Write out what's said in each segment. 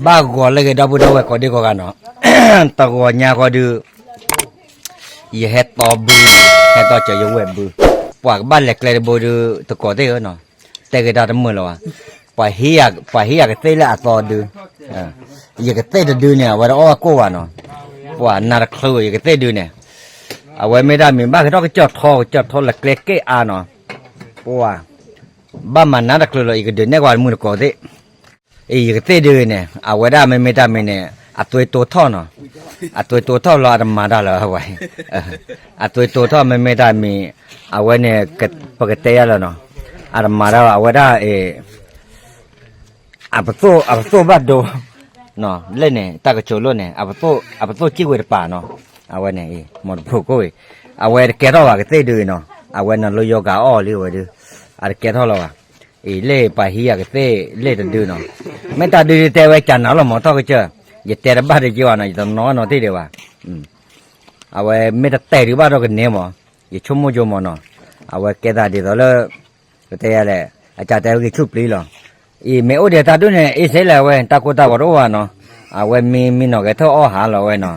บ้าก็เลยดับดับก็ดีกว่ากันเนาะตะกัวเนี่ยก็ดูยี่เฮตต่อบูเฮตต่อจะอยู่เว็บบูปากบ้านเล็กเลยบูดูตะกัวได้เนาะแต่ก็ได้ทั้งหมดแล้วไปเฮียก็เตะละต่อดูยี่ก็เตะดูเนี่ยว่าอ้อกูว่าเนาะว่านาคลุยก็เตะดูเนี่ยเอาไว้ไม่ได้มีบ้านก็ต้องจอดท่อละเกล็กเกอาเนาะว่าบ้านมันนาคลุยเลยก็เดินเนี่ยว่ามือก็ได้ยี่ก็เตะดูเนี่ยเอาไว้ได้ไม่ได้ไม่เนี่ยตัวท่อเนาะตัวท่อรอดมาได้แล้วเอาไว้ตัวท่อไม่ได้มีเอาไว้เนี่ยก็ปกติแล้วเนาะมาได้เอาไว้ได้ประตูบ้านดูเนาะเล่นเนี่ยตากระโจนเลยเนี่ยประตูจิ้งไว้ในป่าเนาะเอาไว้เนี่ยหมดพวกกูเอาไว้แกะท่อว่าก็เตะดูเนาะเอาไว้นั่นเราโยกอ้อเลยไว้ดูแกะท่อเราว่าเล่ไปเฮียก็เตะเล่ดูเนาะไม่ตาดูแต่ไว้จันเอาละหมอท่อก็เจออย่าเตะระบาดจีวานะอย่าต้องนอนที่เดียวว่าเอาไว้ไม่ได้เตะระบาดเราก็เนี่ยมั้งอย่าชุ่มโมจมเนาะเอาไว้แกตาดีต่อเลยก็เตะอะไรอาจารย์เตะก็ชุบลีหรอไม่โอเดียตาดูเนี่ยเสียแล้วเว้ยตากูตาว่ารู้ว่าเนาะเอาไว้มีเนาะก็เท่าอ้อหาเราเว้ยเนาะ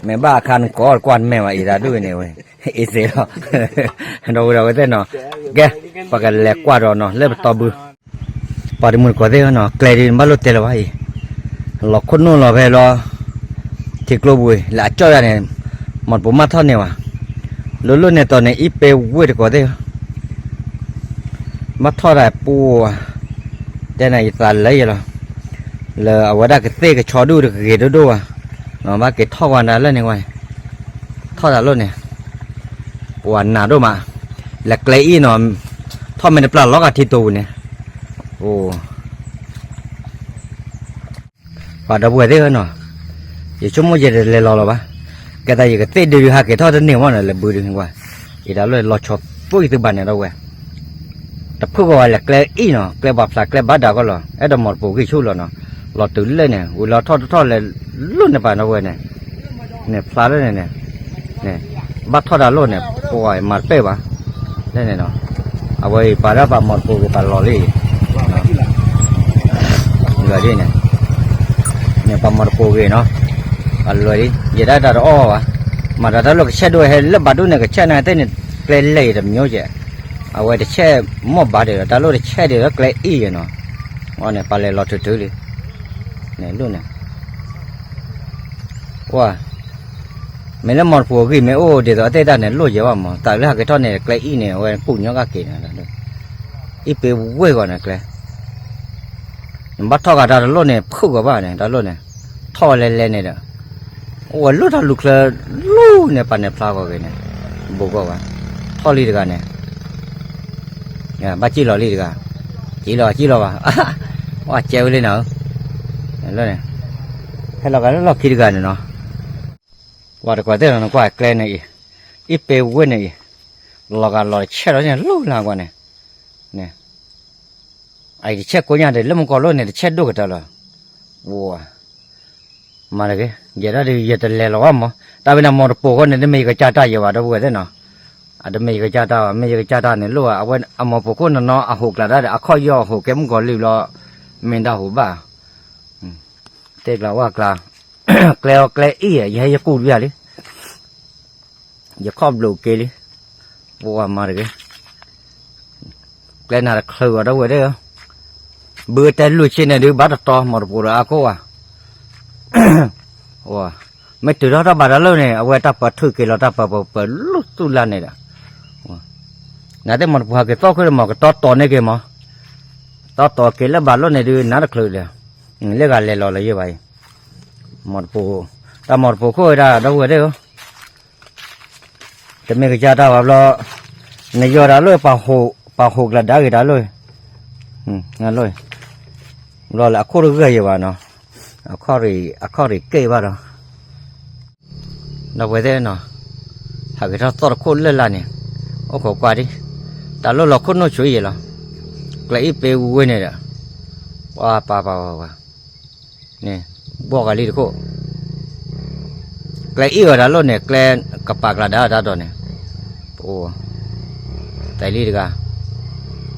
ไม่บ้าคันก้อนกวนแม่ว่าตาดูเนี่ยเว้ยเสียแล้วเราก็เต้นเนาะแกปากกันแหลกกว่าเราเนาะเล่นต่อบือปาดิมือก็เต้เนาะเกลียดมาลุเตะเราไว้หลอกคนนู้นหลอกไปรอที่กลัวบุยหลายเจ้าเนี่ยมันผมมาทอดเนี่ยว่ะลุ้นเนี่ยตอนนี้อีเปวุ้ยก็ได้มาทอดอะไรปูแต่ไหนตาเลยเหรอเลยเอาไว้ได้ก็เตะก็ชอดูก็เกดดูอ่ะเนาะมาเกดทอดวันนั้นเลยเนี่ยว่ะทอดอะไรเนี่ยวันหนาดูมาแล้วเกลี่ยเนาะทอดไม่ได้ปลาล็อกอาทิตย์ตัวเนี่ยโอ้ปลาดับเบิ้ลได้เหรอเนาะยี่ชั่วโมงเย็นเลยรอปะแกแต่ยี่ก็เตะดูฮะแกทอดเนี่ยว่าเนี่ยบูดึงว่าอีดาเลยรอชอบปุ๊ยตัวบ้านเนี่ยเราเว้ยแต่เพื่อว่าแหละแกอีเนาะแกแบบแกบ้าด่าก็หรอไอ้ดอกหมดปูกี่ชั่วหรอเนาะรอตื่นเลยเนี่ยเวลาทอดเลยลุ่นเนี่ยป่ะนะเว้ยเนี่ยพลาดเลยเนี่ยบัดทอดอะไรเนี่ยป่วยมาเป๊ะปะเนี่ยเนาะเอาไว้ปลาแบบหมดปูกับปลาลอรี่เหลือดิเนี่ยปลาหมดปูกี่เนาะอันเลยยี่ได้แต่อ้อวะมาแต่ถ้าเราแช่ด้วยให้เล็บบาดูเนี่ยก็แช่ในเต้นเกลี่ยแบบนี้เจ้เอาไว้แช่หม้อบาเดียวแต่เราแช่เดียวเกลี่ยเนาะว่าเนี่ยปลาเลยรอถือเลยเนี่ยรู้เนี่ยว่าไม่ละหมดผัวกี่ไม่โอ้เดี๋ยวเต้ได้เนี่ยรู้เยอะว่ามั้งแต่เรื่องcáiท่อนเนี่ยเกลี่ยเนี่ยไว้ปุ่นยังก็เก่งนะอีเปเว้ยก่อนนะเกลี่ยบัดทอดกันแต่รู้เนี่ยพูดกับว่าเนี่ยแต่รู้เนี่ยทอดเล่นๆเนี่ยเด้อโอ้รู้ทันลูกเลยรู้เนี่ยปันเนี่ยพลาก็กันเนี่ยบอกว่าทอดลีดกันเนี่ยบ้าจีหล่อลีดกันจีหล่อว่ะว่าเจ้าเลยเนาะแล้วเนี่ยให้เรากันเราคิดกันเนาะว่าแต่ก่อนเต้นเราก็เกลียดเนี่ยอีเปเว้ยเนี่ยเรากันเราเชื่อเราเนี่ยรู้หลังกว่าเนี่ยไอ้เชื่อกูเนี่ยเดี๋ยวแล้วมันก็รู้เนี่ยเชื่อดูกันตลอดว้ามาเลยเดี๋ยวได้เดี๋ยวจะเลี้ยงเราอ่ะมั้งแต่เป็นน้ำมันปูก็เนี่ยไม่ก็จ่าตายอยู่ว่าดูกันเนาะอาจจะไม่ก็จ่าตาไม่ก็จ่าตาเนี่ยรู้ว่าเอาไว้เอามาปูก็เนาะเอาหุกละได้เอาข้อย่อหุกแกมันก็รีบล้อไม่ได้หุบบ้าเด็กเราว่ากลางเกลียอีอย่าให้กูดูเลยอย่าครอบลูกเกลี่ยบัวมาเลยเกลียน่าจะเคลื่อนด้วยเด้อเบื่อแต่ลูกชิ้นเนี่ยดูบัดต่อหมดปูระก็ว่าว้าไม่ตื่นแล้วถ้าบาดแล้วเนี่ยเอาไว้ถ้าปัดถือกี่เราถ้าปัดลุกตุลาเนี่ยนะน่าจะมันพอเกิดโตขึ้นมาก็ต่อเนี่ยกี่มั้งต่อเกี่ยวแล้วบาดแล้วเนี่ยดูน่าจะเคลื่อนเลยเรียกอะไรรอเลยยี่ไปหมดปูถ้าหมดปูก็ได้ดูเด้อแต่ไม่ก็จะได้แบบเราในยอดเลยปลาหกละได้กี่ได้เลยงั้นเลยรอละคู่เรื่อยอยู่ว่าเนาะข้อรีเกย์ว่าเราไปได้เนาะหากเราตัวคนเล่นละเนี่ยโอ้โหกว่าดิแต่เราคนนู้นช่วยเหรอเกลี่ยไปเว้ยเนี่ยว่าป่าเนี่ยบอกอะไรดิโก้เกลี่ยอะไรเราเนี่ยเกลี่ยกับปากละได้ตัวเนี่ยโอ้แต่ลีดกัน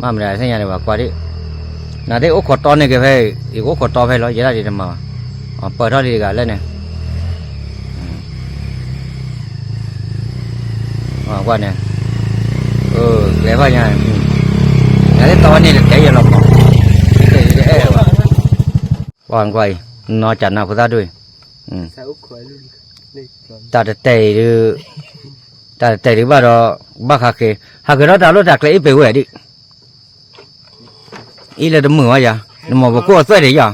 มาไม่ได้สัญญาณว่ากว่าดิ น่ะได้โอ้ขอตอนนี่ก็เพ่อีกโอ้ขอตอเพ่แล้วจะได้ดีทำไมเปิดเท่าดีกันแล้วเนี่ยว่าเนี่ยเลยว่าไงน่ะได้ตอนนี้ใจเย็นหรอกว่างไว้นอนจัดหน้าพุทธะด้วยตัดเตะหรือตัดเตะหรือว่าเราบ้าฮักเกเราตาลุตักเลยไปเว้ยดิอีเลยดมือว่าอย่าดมือบอกกูสวยดีอย่า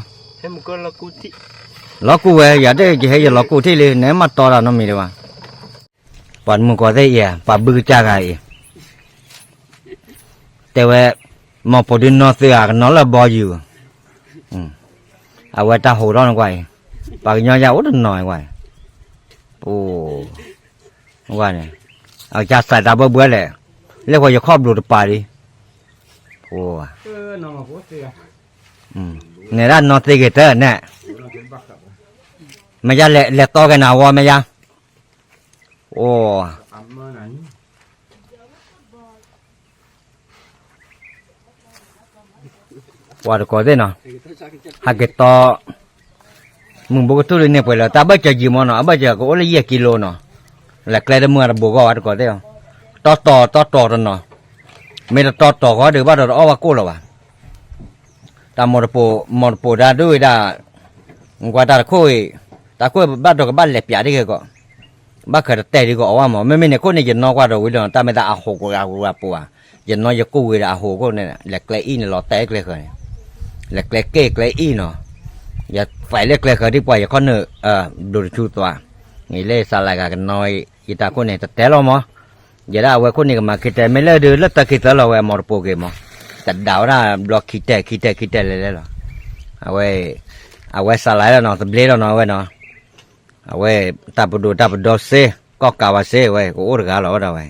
ล็อกกูเว้ยอย่าได้จะให้ล็อกกูที่เลยเนี่ยมาต่อแล้วน้องมีดีว่าปันมึงก็ได้ยังปันบึกจ้าไงแต่ว่ามาพอดีนอนเสียกันนอนละบ่อยู่เอาไว้ตาหูร้อนไว้ปากยาวๆอุดหน่อยไว้โอ้ว่าเนี่ยเอาจัดใส่ตาเบื่อเลยเรียกว่าจะครอบดูดปลาดิโอ้เนี่ยด้านนอนตีเกตเนี่ยไม่ยาเละต่อกันหนาวไม่ยาโอ้ว่าดูก่อนได้เนาะหากเกตมึงบอกตัวนี้ไปแล้วแต่บ้าจะกี่โมงเนาะบ้าจะก็โอ้ยกิโลเนาะหลักเลยเมื่อเราบอกว่าดูก่อนได้ต่อเนาะไม่ได้ต่อก็เดี๋ยวว่าเราเอาว่ากู้หรอวะแต่มรโปได้ด้วยได้กว่าตาคุยบ้านเราก็บ้านเล็บใหญ่ดีก็บ้านเคยแต่ดีก็เอาว่าหมอไม่เนี่ยคนเนี่ยยันน้อยกว่าเราวิลล์แต่ไม่ได้อาหูก็อาหูปัวยันน้อยจะกู้ได้อาหูก็เนี่ยหลักเลยอีเนี่ยเราแต่เลยเคยหลักเลยเก๊กเลยอีเนาะอย่าไฟเล็กเลยเคยที่ปล่อยอย่าข้อเนื้อดูดชูตัวนี่เล่สลายกันน้อยอีตาคนเนี่ยแต่เราหมออย่าได้เอาไว้คนนี้ก็มาคิดแต่ไม่เลิกดูแล้วแต่คิดแต่เราไว้มรโปเกมอแต่ดาวน่ะบล็อกคิดแต่เลยเหรอเอาไว้สลายแล้วเนาะสเปรย์แล้วเนาะไว้เนาะเอาไว้ตับดูเซก็กาวาเซไว้ก็โอ้ระกาเราได้ไว้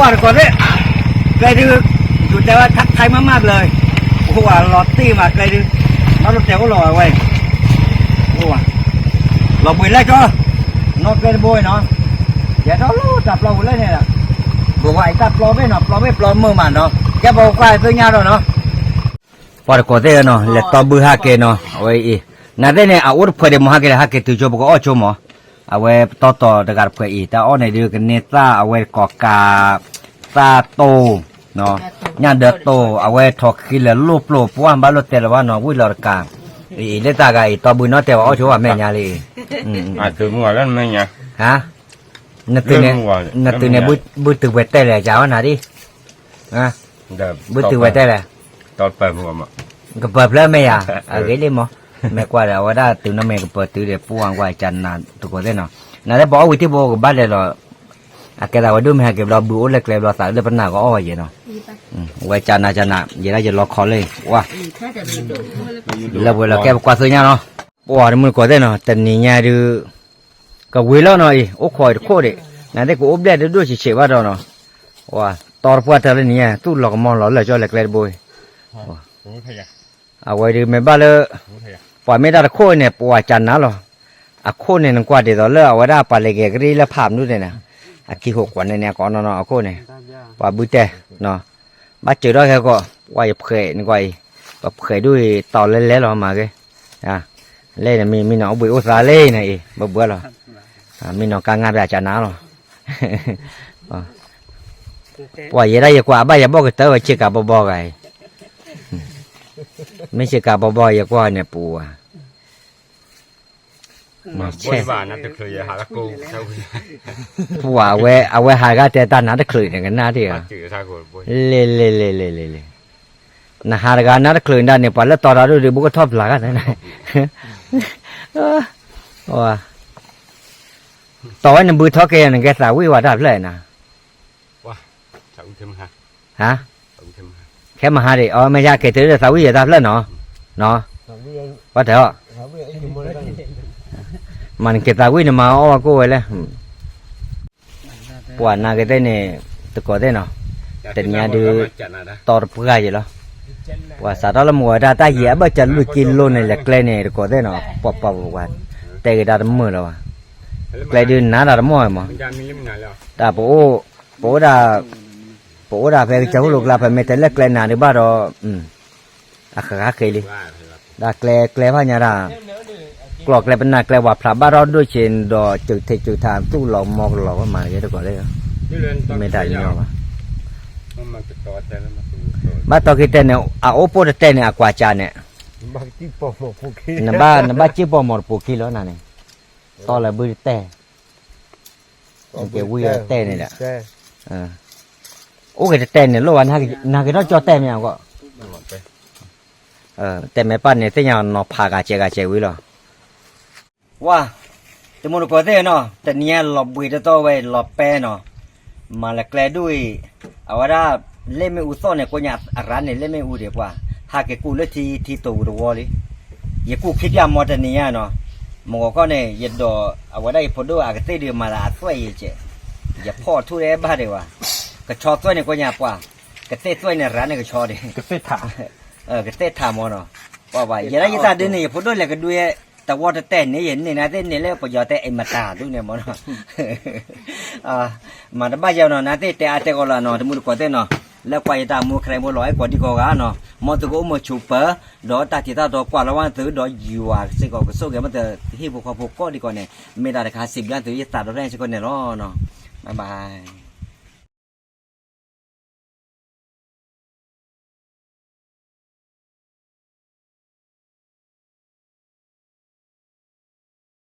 ว่าก่อนเลยไกลดื้ออยู่แต่ว่าทักไทยมากๆเลยโอ้โหหลอดตี้มาไกลดื้อแล้วรถแถวก็หล่อไว้โอ้โหหล่อบุยแล้วจ้ะนอกเกินบุยเนาะอย่าเราลู่จับเราเลยเนี่ยบอกว่าไอ้จับเราไม่เนาะเราไม่ปลอมมือมันเนาะแกบอกว่าตัวเงาเนาะพอก่อนเลยเนาะเล็กต่อบือฮักเกเนาะเอาไว้อีนั่นได้เนี่ยเอาอุดเพื่อเดี๋ยวมาฮักเกฮักเกตัวโจบอกว่าอ้อโจมอเอาไว้ต่อตะการเพื่ออีแต่อ้อในเดือกันเนต้าเอาไว้กอกาตาโตเนาะย่านเดือโตเอาไว้ถอกขี้เหลือลูบปวนบ้านรถเตลว่าเนาะวิ่งหลอดกาอีเลตากาอีต่อบุญเนาะแต่ว่าอ้อชัวแม่ยาเลยถึงว่าแล้วแม่ยาฮะนัดตัวเนี่ยบุตรเวทแต่เลยจ้าวนาดิฮะบุตรเวทแต่เลยตอนเปิดหัวมั้งก็เปิดแล้วแม่ยาอะไรเลยมั้งแม่กว่าแล้วว่าได้ตื่นน้ำแม่ก็เปิดตื่นเดี๋ยวปวงว่าจันนานทุกคนเลยเนาะนั่นได้บอกวิธีบอกบ้านเลยเนาะแกเราดูไม่ให้เก็บเราบูเล็กๆเราใส่เรื่องปัญหาก็อ้อยเนาะไว้จานอย่าได้จะรอคอเลยว่าแล้วเวลาแกกว่าซื้อเนี่ยเนาะว่ามันก็ได้เนาะแต่นี่เนี่ยดูก็เวลาเนาะโอ้คอยโคตรเลยนั่นได้ก็อบได้ด้วยเฉยๆว่าเนาะว่าตอนพอเธอเลยเนี่ยตู้หลอกมองหล่อเลยจ่อเล็กๆบุยเอาไว้ดูไม่บ้าเลยปล่อยไม่ได้โคตรเนี่ยปวดจันนะหรออะโคตรเนี่ยนึกว่าเดี๋ยวเราเอาไว้ได้ปลาเล็กๆรีแล้วภาพนู้นเลยนะอากิหกวันเนี่ยก่อนเนาะเอาโคเนี่ยว่าบุเตเนาะบ้าเจอได้แค่ก็ว่าอย่าเผยนี่ก็แบบเผยด้วยต่อเล่นๆเรามาเกเล่นมีหนอบุยอุตสาเล่นี่บ่เบื่อหรอมีหนอกางงานแบบจานาหรอว่าอย่าได้อย่ากว่าบ้าอย่าบอกกันเตอว่าเชื่อกับบ่ไงไม่เชื่อกับบ่อย่ากว่าเนี่ยปู่มาบ่อยบ้านนั่นจะเคยหาตะกูผัวเอาไว้หาก็แต่ตาหน้าตะคลื่นกันหน้าที่อ่ะเล่นะหาก็หน้าตะคลื่นด้านเนี่ยพอแล้วตอนเราดูบุกทอบหลังกันนะว่าต่อให้นำบือทอแกนั่นแกสาวิวาดาบเลยนะ ông thêm ha ฮะ ông thêm ha แค่มาหาดิอ๋อไม่ยากเกิดถึงสาวิยาตาเล่นเนาะเนาะว่าแต่ว่ามันเกิดสาวิเนี่ยมาอ้อกูไว้แล้วปวดนาเกิดเนี่ยตะกอได้เนาะ Tanya dia tor perai je lah. Wah, sadar mua dah tak ya baca lu kilo ni lek le ni ko de no. Pop pop buat. Te dah mu lah. Le dia na dah mu ma. Dah po dah pe jauh lu la pe me te lek le na ni ba do. Akha ke li. Dah kle pa nya dah. กรอกแกลเป็นนาแกลว่าพระบ้านเราด้วยเช่นดอจุดเทจุดทางตู้หลอกมอกหลอกว่ามาเยอะกว่าเลยไม่ได้เนาะมาตอกิเตเนี่ยอาโอโปเตเนี่ยกว่าจานเนี่ยนบ้าจีบอมอปูกิแล้วนั่นเนี่ยตอละบุเตเกี่ยววิเตเนี่ยแหละโอเคเตเนี่ยล้วนนากิเราจอเตเนี่ยก็แต่ไม่ปั้นเนี่ยที่ยังนอพากาเจวิหรอว่าแต่มนุษย์ก็ได้เนาะแต่เนี้ยหลบบุยจะต้องไว้หลบแปเนาะมาละแกลด้วยเอาว่าเล่ไม่อุซ่อนเนี่ยก็อยากร้านเนี่ยเล่ไม่อุเดียกว่าหากกูเลือทีตัวดูวอลิอย่ากูคิดยามอแต่เนี้ยเนาะมองก็เนี่ยยัดดอเอาว่าได้พอดูอากาศเดือมาละช่วยเจอย่าพอทุเรศบ้าเดียวว่ากระชอช่วยเนี่ยก็อยากว่ากระเตะช่วยเนี่ยร้านเนี่ยกระชอเดียกระเตะถากระเตะถามเนาะว่าอย่าได้ยัดเดินเนี่ยพอดูเลยก็ด้วยแต่ว่าแต่เนี่ยเห็นเนี่ยนะแต่เนี่ยแล้วประโยชน์แต่ไอ้มาตาดูเนี่ยมันเนาะมาแต่บ้านเจ้าเนาะนะแต่อาจจะก็ละเนาะที่มุดกว่าแต่เนาะแล้วกว่าจะตามมือใครมือลอยกว่าที่ก็กันเนาะมันตัวก็มือชูเปอร์ดอตาที่ตาดอกกว่าละวันถือดอกอยู่อ่ะสิ่งก็สู้กันมันแต่ที่พวกเขาพวกก็ดีกว่าเนี่ยไม่ได้ราคา10 ล้านถือจะตัดดอกแรกสิ่งก็เนี่ยเนาะบ๊ายบาย